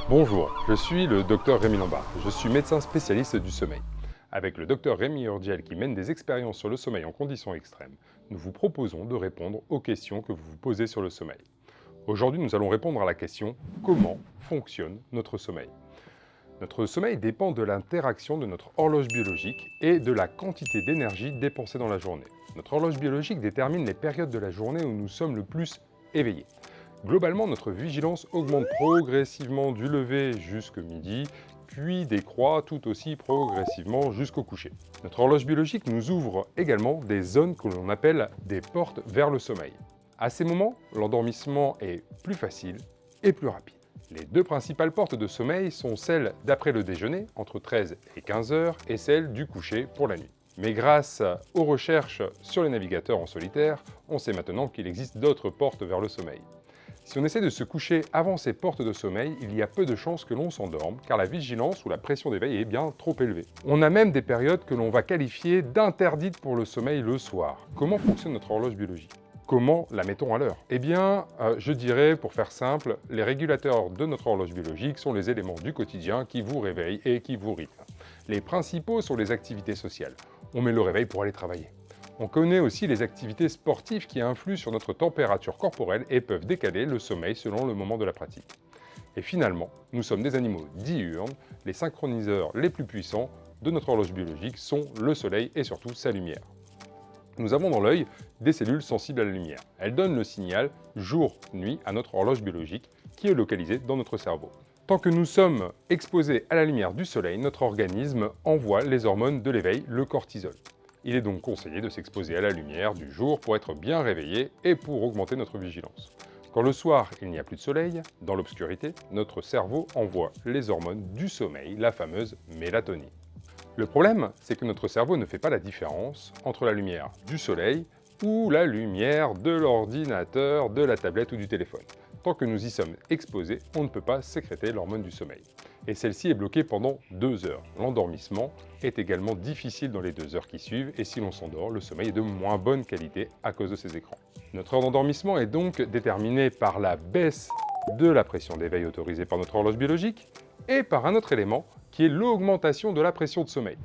Bonjour, je suis le docteur Rémi Lombard. Je suis médecin spécialiste du sommeil. Avec le docteur Rémi Urdiel qui mène des expériences sur le sommeil en conditions extrêmes, nous vous proposons de répondre aux questions que vous vous posez sur le sommeil. Aujourd'hui, nous allons répondre à la question « Comment fonctionne notre sommeil ?» Notre sommeil dépend de l'interaction de notre horloge biologique et de la quantité d'énergie dépensée dans la journée. Notre horloge biologique détermine les périodes de la journée où nous sommes le plus éveillés. Globalement, notre vigilance augmente progressivement du lever jusqu'au midi, puis décroît tout aussi progressivement jusqu'au coucher. Notre horloge biologique nous ouvre également des zones que l'on appelle des portes vers le sommeil. À ces moments, l'endormissement est plus facile et plus rapide. Les deux principales portes de sommeil sont celles d'après le déjeuner, entre 13 et 15 heures, et celle du coucher pour la nuit. Mais grâce aux recherches sur les navigateurs en solitaire, on sait maintenant qu'il existe d'autres portes vers le sommeil. Si on essaie de se coucher avant ces portes de sommeil, il y a peu de chances que l'on s'endorme, car la vigilance ou la pression d'éveil est bien trop élevée. On a même des périodes que l'on va qualifier d'interdites pour le sommeil le soir. Comment fonctionne notre horloge biologique ? Comment la mettons à l'heure ? Eh bien, je dirais, pour faire simple, les régulateurs de notre horloge biologique sont les éléments du quotidien qui vous réveillent et qui vous rythment. Les principaux sont les activités sociales. On met le réveil pour aller travailler. On connaît aussi les activités sportives qui influent sur notre température corporelle et peuvent décaler le sommeil selon le moment de la pratique. Et finalement, nous sommes des animaux diurnes, les synchroniseurs les plus puissants de notre horloge biologique sont le soleil et surtout sa lumière. Nous avons dans l'œil des cellules sensibles à la lumière. Elles donnent le signal jour-nuit à notre horloge biologique qui est localisée dans notre cerveau. Tant que nous sommes exposés à la lumière du soleil, notre organisme envoie les hormones de l'éveil, le cortisol. Il est donc conseillé de s'exposer à la lumière du jour pour être bien réveillé et pour augmenter notre vigilance. Quand le soir, il n'y a plus de soleil, dans l'obscurité, notre cerveau envoie les hormones du sommeil, la fameuse mélatonine. Le problème, c'est que notre cerveau ne fait pas la différence entre la lumière du soleil ou la lumière de l'ordinateur, de la tablette ou du téléphone. Tant que nous y sommes exposés, on ne peut pas sécréter l'hormone du sommeil. Et celle-ci est bloquée pendant 2 heures. L'endormissement est également difficile dans les 2 heures qui suivent et si l'on s'endort, le sommeil est de moins bonne qualité à cause de ces écrans. Notre heure d'endormissement est donc déterminée par la baisse de la pression d'éveil autorisée par notre horloge biologique et par un autre élément qui est l'augmentation de la pression de sommeil.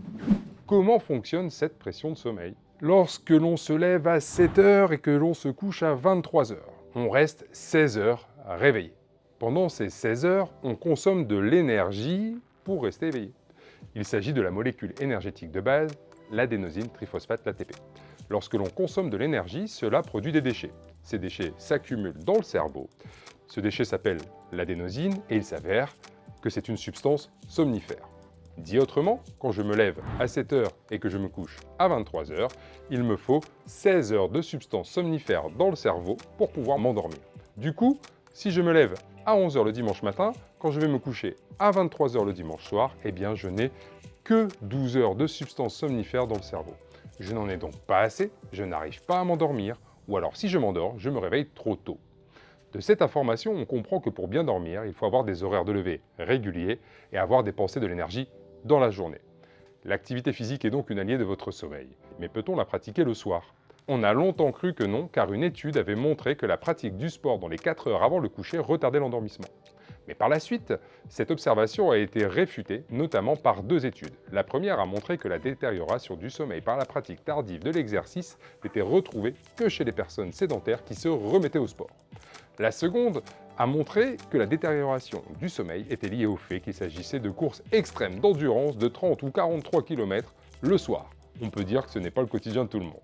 Comment fonctionne cette pression de sommeil ? Lorsque l'on se lève à 7 heures et que l'on se couche à 23 heures, on reste 16 heures réveillé. Pendant ces 16 heures, on consomme de l'énergie pour rester éveillé. Il s'agit de la molécule énergétique de base, l'adénosine triphosphate, l'ATP. Lorsque l'on consomme de l'énergie, cela produit des déchets. Ces déchets s'accumulent dans le cerveau. Ce déchet s'appelle l'adénosine et il s'avère que c'est une substance somnifère. Dit autrement, quand je me lève à 7 heures et que je me couche à 23 heures, il me faut 16 heures de substance somnifère dans le cerveau pour pouvoir m'endormir. Du coup, si je me lève à 11 heures le dimanche matin, quand je vais me coucher à 23 heures le dimanche soir, eh bien je n'ai que 12 heures de substance somnifère dans le cerveau. Je n'en ai donc pas assez, je n'arrive pas à m'endormir, ou alors si je m'endors, je me réveille trop tôt. De cette information, on comprend que pour bien dormir, il faut avoir des horaires de lever réguliers et avoir dépensé de l'énergie dans la journée. L'activité physique est donc une alliée de votre sommeil. Mais peut-on la pratiquer le soir ? On a longtemps cru que non, car une étude avait montré que la pratique du sport dans les 4 heures avant le coucher retardait l'endormissement. Mais par la suite, cette observation a été réfutée, notamment par 2 études. La première a montré que la détérioration du sommeil par la pratique tardive de l'exercice n'était retrouvée que chez les personnes sédentaires qui se remettaient au sport. La seconde a montré que la détérioration du sommeil était liée au fait qu'il s'agissait de courses extrêmes d'endurance de 30 ou 43 km le soir. On peut dire que ce n'est pas le quotidien de tout le monde.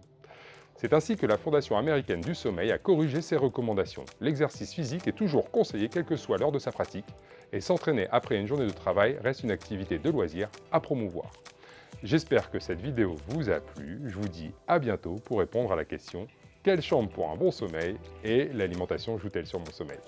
C'est ainsi que la Fondation américaine du sommeil a corrigé ses recommandations. L'exercice physique est toujours conseillé quelle que soit l'heure de sa pratique, et s'entraîner après une journée de travail reste une activité de loisir à promouvoir. J'espère que cette vidéo vous a plu. Je vous dis à bientôt pour répondre à la question « Quelle chambre pour un bon sommeil et l'alimentation joue-t-elle sur mon sommeil ?»